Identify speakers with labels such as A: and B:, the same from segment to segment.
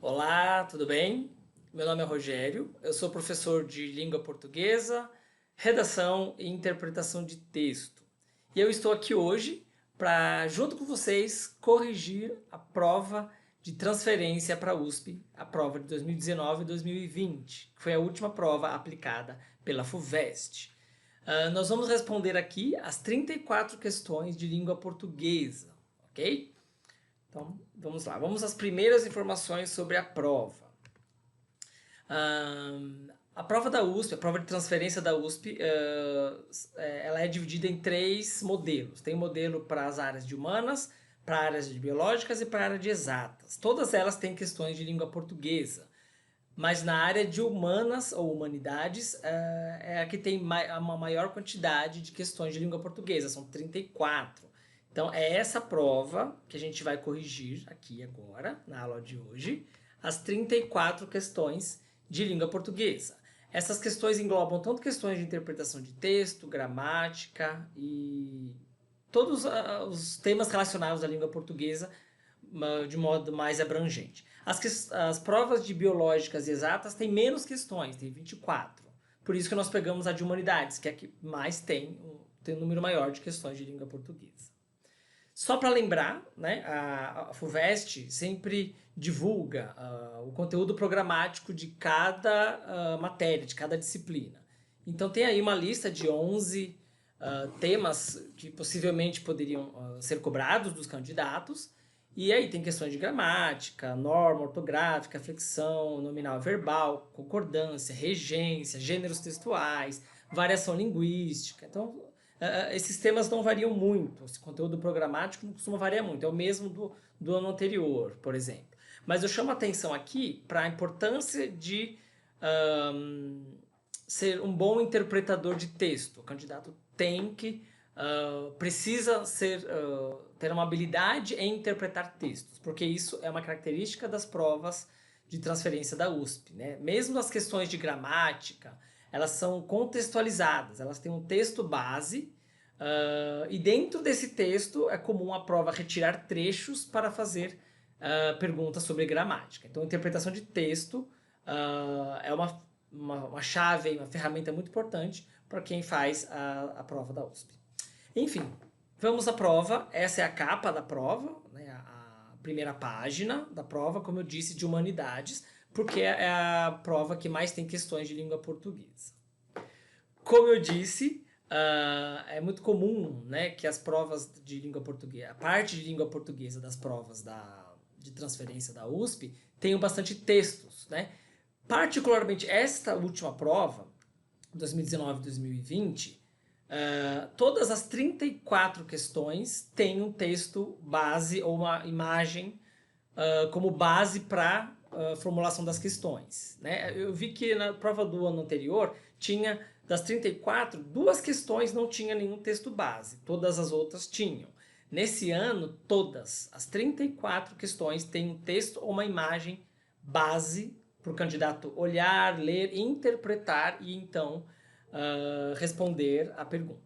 A: Olá, tudo bem? Meu nome é Rogério, eu sou professor de língua portuguesa, redação e interpretação de texto. E eu estou aqui hoje para, junto com vocês, corrigir a prova de transferência para a USP, a prova de 2019 e 2020, que foi a última prova aplicada pela FUVEST. Nós vamos responder aqui as 34 questões de língua portuguesa, ok? Então, vamos lá. Vamos às primeiras informações sobre a prova. A prova da USP, a prova de transferência da USP, ela é dividida em 3 modelos. Tem modelo para as áreas de humanas, para áreas de biológicas e para a área de exatas. Todas elas têm questões de língua portuguesa. Mas na área de humanas ou humanidades é a que tem uma maior quantidade de questões de língua portuguesa, são 34. Então é essa prova que a gente vai corrigir aqui agora, na aula de hoje, as 34 questões de língua portuguesa. Essas questões englobam tanto questões de interpretação de texto, gramática e todos os temas relacionados à língua portuguesa de modo mais abrangente. As provas de biológicas e exatas têm menos questões, tem 24. Por isso que nós pegamos a de humanidades, que é a que mais tem um número maior de questões de língua portuguesa. Só para lembrar, né, a FUVEST sempre divulga o conteúdo programático de cada matéria, de cada disciplina. Então tem aí uma lista de 11 temas que possivelmente poderiam ser cobrados dos candidatos. E aí tem questões de gramática, norma ortográfica, flexão, nominal verbal, concordância, regência, gêneros textuais, variação linguística. Então, esses temas não variam muito. Esse conteúdo programático não costuma variar muito. É o mesmo do ano anterior, por exemplo. Mas eu chamo a atenção aqui para a importância de ser um bom interpretador de texto. O candidato tem que precisa ter uma habilidade em interpretar textos, porque isso é uma característica das provas de transferência da USP, né? Mesmo as questões de gramática, elas são contextualizadas, elas têm um texto base e dentro desse texto é comum a prova retirar trechos para fazer perguntas sobre gramática. Então, a interpretação de texto é uma chave, uma ferramenta muito importante para quem faz a prova da USP. Enfim, vamos à prova. Essa é a capa da prova, né? A primeira página da prova, como eu disse, de humanidades, porque é a prova que mais tem questões de língua portuguesa. Como eu disse, é muito comum, né, que as provas de língua portuguesa, a parte de língua portuguesa das provas de transferência da USP, tenham bastante textos, né? Particularmente esta última prova, 2019 e 2020, todas as 34 questões têm um texto base ou uma imagem como base para a formulação das questões, né? Eu vi que na prova do ano anterior tinha, das 34, 2 questões não tinha nenhum texto base, todas as outras tinham. Nesse ano, todas as 34 questões têm um texto ou uma imagem base para o candidato olhar, ler, interpretar e então responder a pergunta.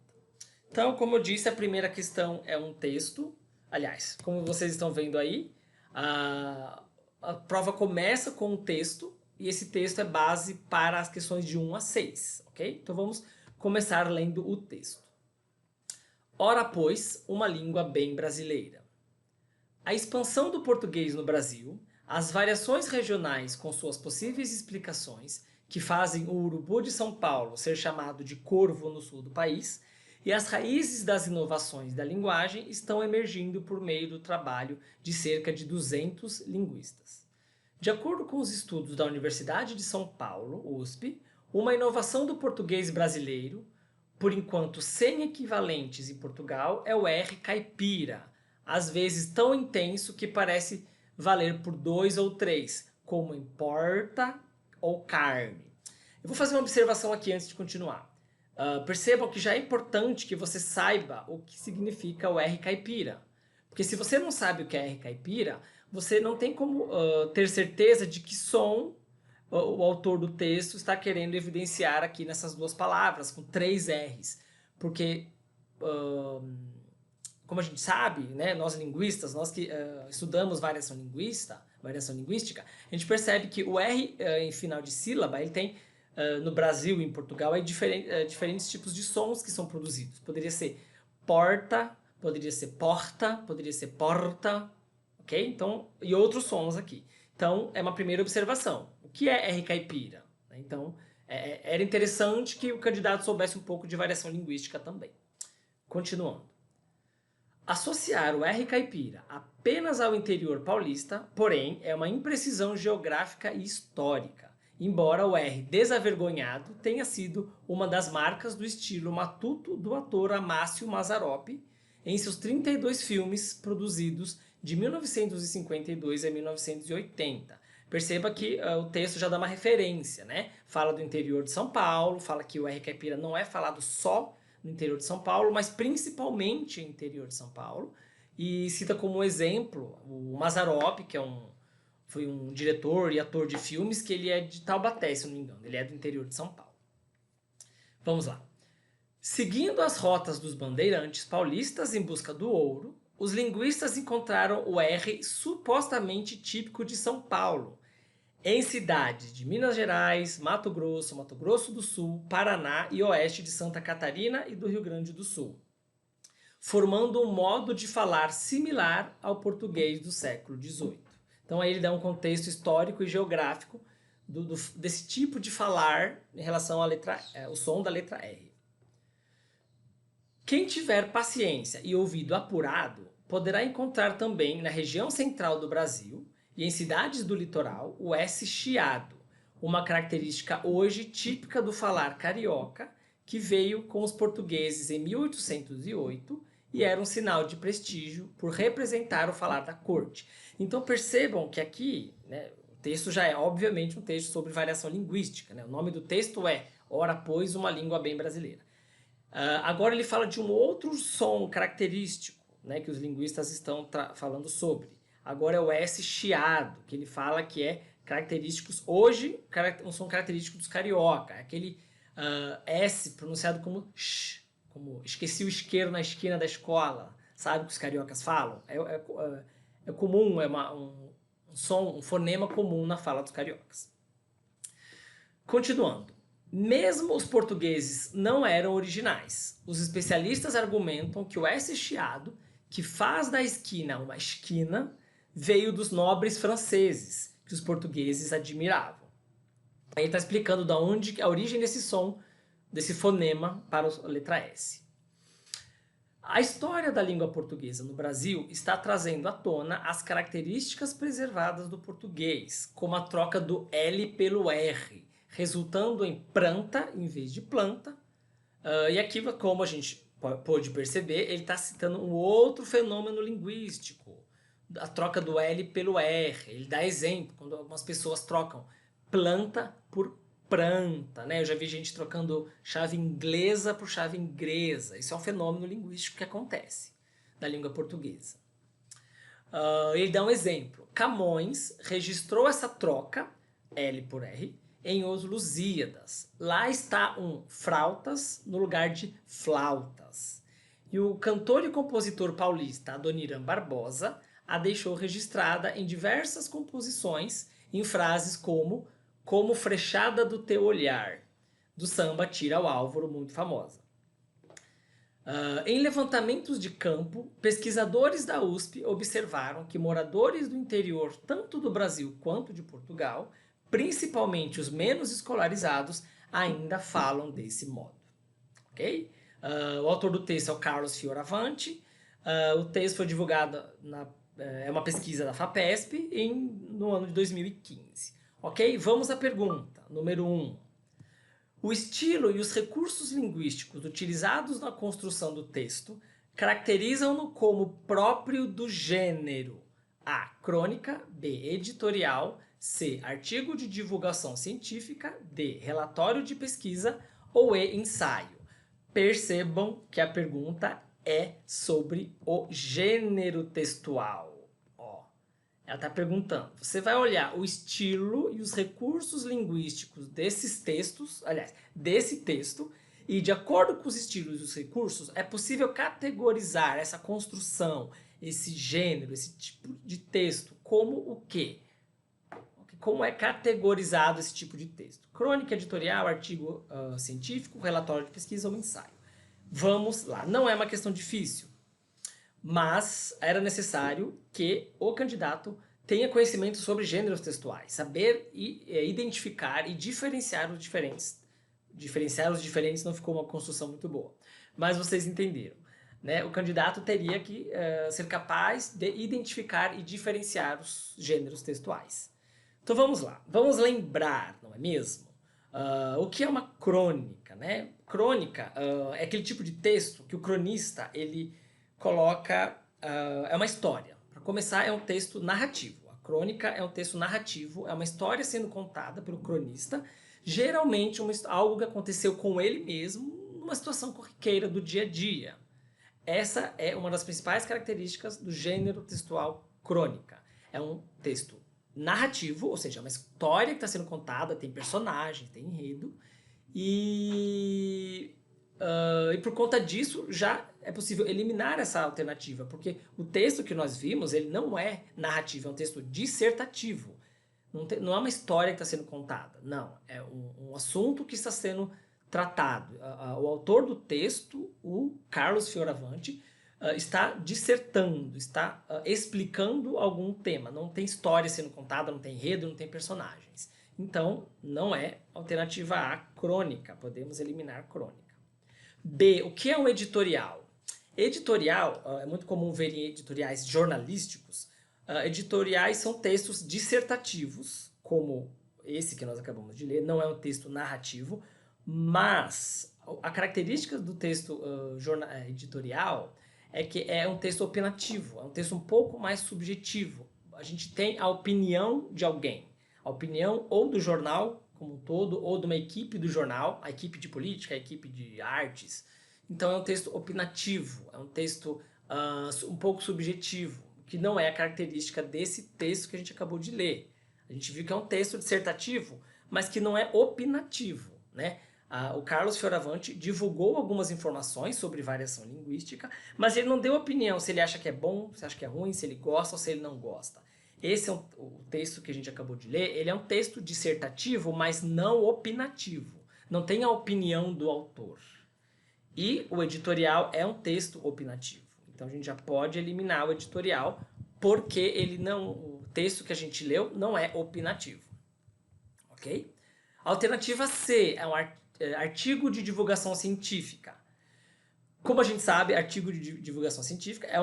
A: Então, como eu disse, a primeira questão é um texto. Aliás, como vocês estão vendo aí, a prova começa com um texto e esse texto é base para as questões de 1 a 6, ok? Então vamos começar lendo o texto. Ora, pois, uma língua bem brasileira. A expansão do português no Brasil, as variações regionais com suas possíveis explicações, que fazem o urubu de São Paulo ser chamado de corvo no sul do país, e as raízes das inovações da linguagem estão emergindo por meio do trabalho de cerca de 200 linguistas. De acordo com os estudos da Universidade de São Paulo, USP, uma inovação do português brasileiro, por enquanto sem equivalentes em Portugal, é o R caipira, às vezes tão intenso que parece valer por 2 ou 3, como importa ou carne. Eu vou fazer uma observação aqui antes de continuar. Percebam que já é importante que você saiba o que significa o R caipira. Porque se você não sabe o que é R caipira, você não tem como ter certeza de que som o autor do texto está querendo evidenciar aqui nessas 2 palavras, com 3 R's. Porque, como a gente sabe, né, nós linguistas, nós que estudamos variação linguística, variação linguística, a gente percebe que o R em final de sílaba, ele tem, no Brasil e em Portugal, diferentes tipos de sons que são produzidos. Poderia ser porta, poderia ser porta, poderia ser porta, ok? Então, e outros sons aqui. Então, é uma primeira observação. O que é R caipira? Então, era interessante que o candidato soubesse um pouco de variação linguística também. Continuando. Associar o R caipira apenas ao interior paulista, porém, é uma imprecisão geográfica e histórica, embora o R desavergonhado tenha sido uma das marcas do estilo matuto do ator Amácio Mazzaropi em seus 32 filmes produzidos de 1952 a 1980. Perceba que o texto já dá uma referência, né? Fala do interior de São Paulo, fala que o R caipira não é falado só no interior de São Paulo, mas principalmente no interior de São Paulo, e cita como exemplo o Mazzaropi, que foi um diretor e ator de filmes, que ele é de Taubaté, se não me engano, ele é do interior de São Paulo. Vamos lá. Seguindo as rotas dos bandeirantes paulistas em busca do ouro, os linguistas encontraram o R supostamente típico de São Paulo, em cidades de Minas Gerais, Mato Grosso do Sul, Paraná e oeste de Santa Catarina e do Rio Grande do Sul, formando um modo de falar similar ao português do século XVIII. Então aí ele dá um contexto histórico e geográfico desse tipo de falar em relação à o som da letra R. Quem tiver paciência e ouvido apurado poderá encontrar também na região central do Brasil e em cidades do litoral o S chiado, uma característica hoje típica do falar carioca que veio com os portugueses em 1808 e era um sinal de prestígio por representar o falar da corte. Então percebam que aqui, né, o texto já é obviamente um texto sobre variação linguística, né? O nome do texto é Ora, pois, uma língua bem brasileira. Agora ele fala de um outro som característico, né, que os linguistas estão falando sobre. Agora é o S chiado, que ele fala que é característicos, hoje, um som característico dos carioca. Aquele S pronunciado como sh, como esqueci o isqueiro na esquina da escola, sabe o que os cariocas falam? É comum, é um som, um fonema comum na fala dos cariocas. Continuando. Mesmo os portugueses não eram originais. Os especialistas argumentam que o S chiado, que faz da esquina uma esquina, veio dos nobres franceses, que os portugueses admiravam. Aí ele está explicando de onde a origem desse som, desse fonema para a letra S. A história da língua portuguesa no Brasil está trazendo à tona as características preservadas do português, como a troca do L pelo R, resultando em pranta em vez de planta. E aqui, como a gente pôde perceber, ele está citando um outro fenômeno linguístico, a troca do L pelo R. Ele dá exemplo, quando algumas pessoas trocam planta por pranta, né? Eu já vi gente trocando chave inglesa por chave ingresa. Isso é um fenômeno linguístico que acontece na língua portuguesa. Ele dá um exemplo. Camões registrou essa troca, L por R, em Os Lusíadas. Lá está um frautas no lugar de flautas. E o cantor e compositor paulista Adoniran Barbosa a deixou registrada em diversas composições em frases como frechada do teu olhar, do samba Tira ao Álvaro, muito famosa. Em levantamentos de campo, pesquisadores da USP observaram que moradores do interior, tanto do Brasil quanto de Portugal, principalmente os menos escolarizados, ainda falam desse modo. Ok? O autor do texto é o Carlos Fioravanti. O texto foi divulgado é uma pesquisa da FAPESP no ano de 2015. Ok? Vamos à pergunta, número 1. O estilo e os recursos linguísticos utilizados na construção do texto caracterizam-no como próprio do gênero A. Crônica, B. Editorial, C. Artigo de divulgação científica, D. Relatório de pesquisa ou E. Ensaio. Percebam que a pergunta é sobre o gênero textual. Ela está perguntando, você vai olhar o estilo e os recursos linguísticos desses textos, aliás, desse texto, e de acordo com os estilos e os recursos, é possível categorizar essa construção, esse gênero, esse tipo de texto, como o quê? como é categorizado esse tipo de texto. Crônica editorial, artigo científico, relatório de pesquisa ou ensaio. Vamos lá, não é uma questão difícil, mas era necessário que o candidato tenha conhecimento sobre gêneros textuais, saber identificar e diferenciar os diferentes. Diferenciar os diferentes não ficou uma construção muito boa, mas vocês entenderam. Né? O candidato teria que ser capaz de identificar e diferenciar os gêneros textuais. Então vamos lá, vamos lembrar, não é mesmo? O que é uma crônica, né? Crônica é aquele tipo de texto que o cronista ele coloca, é uma história. Para começar, é um texto narrativo. A crônica é um texto narrativo, é uma história sendo contada pelo cronista, geralmente algo que aconteceu com ele mesmo, numa situação corriqueira do dia a dia. Essa é uma das principais características do gênero textual crônica. É um texto narrativo, ou seja, é uma história que está sendo contada, tem personagem, tem enredo, e por conta disso já é possível eliminar essa alternativa, porque o texto que nós vimos, ele não é narrativo, é um texto dissertativo. Não é uma história que está sendo contada, não. É um assunto que está sendo tratado. O autor do texto, o Carlos Fioravanti, está dissertando, está explicando algum tema. Não tem história sendo contada, não tem enredo, não tem personagens. Então, não é alternativa A, crônica. Podemos eliminar crônica. B, o que é um editorial? Editorial, é muito comum ver em editoriais jornalísticos, editoriais são textos dissertativos, como esse que nós acabamos de ler, não é um texto narrativo, mas a característica do texto editorial é que é um texto opinativo, é um texto um pouco mais subjetivo. A gente tem a opinião de alguém, a opinião ou do jornal como um todo, ou de uma equipe do jornal, a equipe de política, a equipe de artes. Então é um texto opinativo, é um texto um pouco subjetivo, que não é a característica desse texto que a gente acabou de ler. A gente viu que é um texto dissertativo, mas que não é opinativo, né? O Carlos Fioravanti divulgou algumas informações sobre variação linguística, mas ele não deu opinião se ele acha que é bom, se acha que é ruim, se ele gosta ou se ele não gosta. Esse é o texto que a gente acabou de ler, ele é um texto dissertativo, mas não opinativo. Não tem a opinião do autor. E o editorial é um texto opinativo. Então a gente já pode eliminar o editorial, porque o texto que a gente leu não é opinativo. Ok? Alternativa C é um artigo de divulgação científica. Como a gente sabe, artigo de divulgação científica é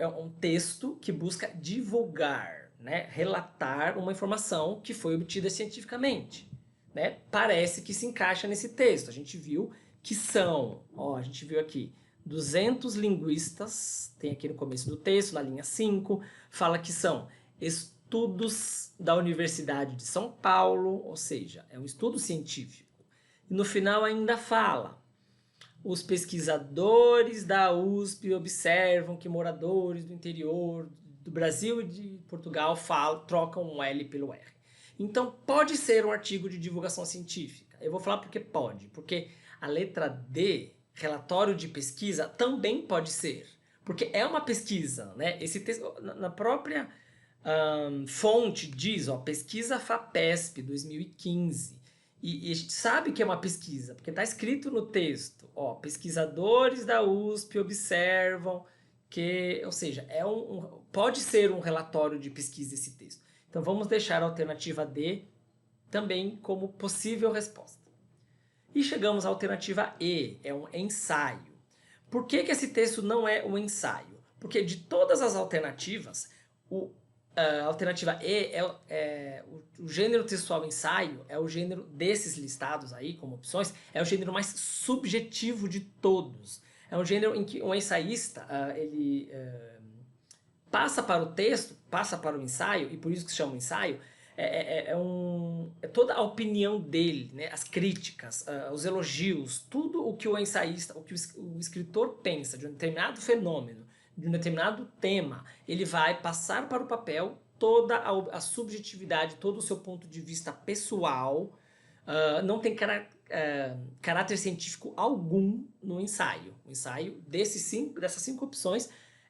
A: um texto que busca divulgar, né, relatar uma informação que foi obtida cientificamente. Né? Parece que se encaixa nesse texto. A gente viu que a gente viu aqui, 200 linguistas, tem aqui no começo do texto, na linha 5, fala que são estudos da Universidade de São Paulo, ou seja, é um estudo científico. E no final ainda fala: os pesquisadores da USP observam que moradores do interior do Brasil e de Portugal trocam um L pelo R. Então, pode ser um artigo de divulgação científica. Eu vou falar porque pode. Porque a letra D, relatório de pesquisa, também pode ser. Porque é uma pesquisa, né? Esse texto, na própria fonte diz, pesquisa FAPESP 2015. E a gente sabe que é uma pesquisa, porque está escrito no texto, pesquisadores da USP observam que, ou seja, pode ser um relatório de pesquisa esse texto. Então vamos deixar a alternativa D também como possível resposta. E chegamos à alternativa E, é um ensaio. Por que esse texto não é um ensaio? Porque de todas as alternativas, a alternativa E o gênero textual ensaio é o gênero desses listados aí como opções, é o gênero mais subjetivo de todos. É um gênero em que um ensaísta ele passa para o texto, passa para o ensaio, e por isso que se chama ensaio, é toda a opinião dele, né? As críticas, os elogios, tudo o que o ensaísta, o que o escritor pensa de um determinado fenômeno, de um determinado tema, ele vai passar para o papel toda a subjetividade, todo o seu ponto de vista pessoal, não tem caráter científico algum no ensaio. O ensaio dessas 5 opções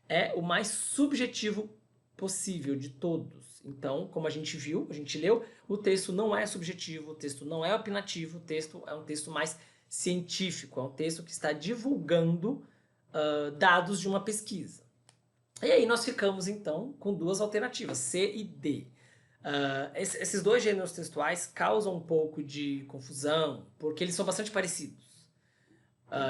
A: é o mais subjetivo possível de todos. Então, como a gente viu, a gente leu, o texto não é subjetivo, o texto não é opinativo, o texto é um texto mais científico, é um texto que está divulgando dados de uma pesquisa. E aí nós ficamos, então, com duas alternativas, C e D. Esses dois gêneros textuais causam um pouco de confusão, porque eles são bastante parecidos.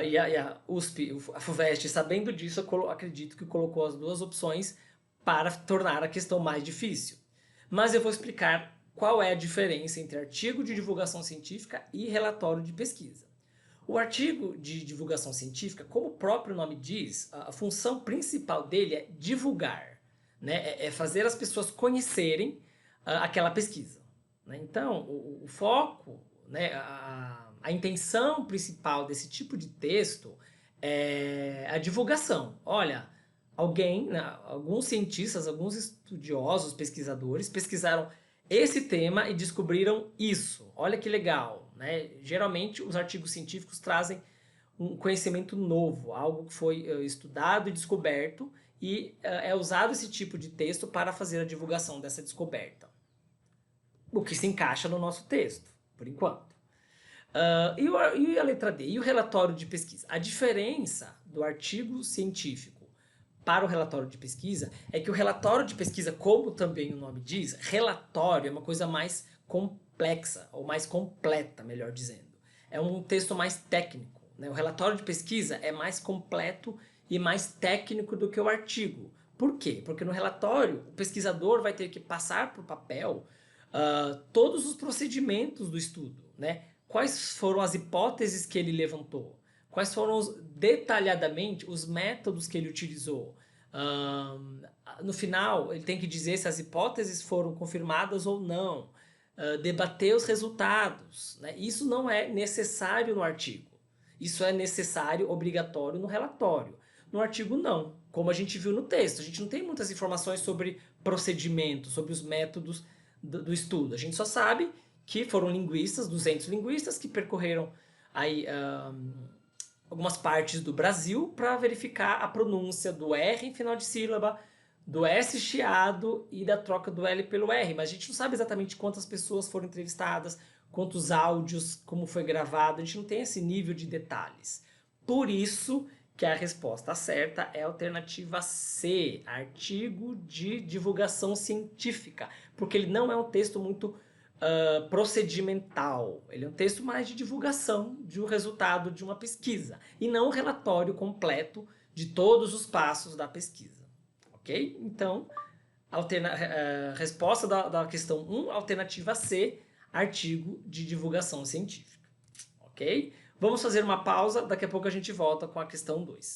A: E a USP, a FUVEST, sabendo disso, eu acredito que colocou as duas opções para tornar a questão mais difícil. Mas eu vou explicar qual é a diferença entre artigo de divulgação científica e relatório de pesquisa. O artigo de divulgação científica, como o próprio nome diz, a função principal dele é divulgar, né? É fazer as pessoas conhecerem aquela pesquisa, né? Então, o foco, né, a intenção principal desse tipo de texto é a divulgação. Olha, alguém, né, alguns cientistas, alguns estudiosos, pesquisadores, pesquisaram esse tema e descobriram isso. Olha que legal, né? Geralmente os artigos científicos trazem um conhecimento novo, algo que foi estudado e descoberto, e é usado esse tipo de texto para fazer a divulgação dessa descoberta. O que se encaixa no nosso texto, por enquanto. E a letra D? E o relatório de pesquisa? A diferença do artigo científico para o relatório de pesquisa é que o relatório de pesquisa, como também o nome diz, relatório é uma coisa mais complexa, ou mais completa, melhor dizendo. É um texto mais técnico, né? O relatório de pesquisa é mais completo e mais técnico do que o artigo. Por quê? Porque no relatório o pesquisador vai ter que passar por papel todos os procedimentos do estudo, né? Quais foram as hipóteses que ele levantou? Quais foram detalhadamente os métodos que ele utilizou? No final, ele tem que dizer se as hipóteses foram confirmadas ou não, debater os resultados, né? Isso não é necessário no artigo. Isso é necessário, obrigatório no relatório. No artigo, não. Como a gente viu no texto, a gente não tem muitas informações sobre procedimentos, sobre os métodos do estudo. A gente só sabe que foram linguistas, 200 linguistas, que percorreram aí, algumas partes do Brasil para verificar a pronúncia do R em final de sílaba, do S chiado e da troca do L pelo R. Mas a gente não sabe exatamente quantas pessoas foram entrevistadas, quantos áudios, como foi gravado, a gente não tem esse nível de detalhes. Por isso que a resposta certa é a alternativa C, artigo de divulgação científica, porque ele não é um texto muito procedimental, ele é um texto mais de divulgação de um resultado de uma pesquisa, e não um relatório completo de todos os passos da pesquisa, ok? Então, resposta da questão 1, alternativa C, artigo de divulgação científica, ok? Vamos fazer uma pausa, daqui a pouco a gente volta com a questão 2.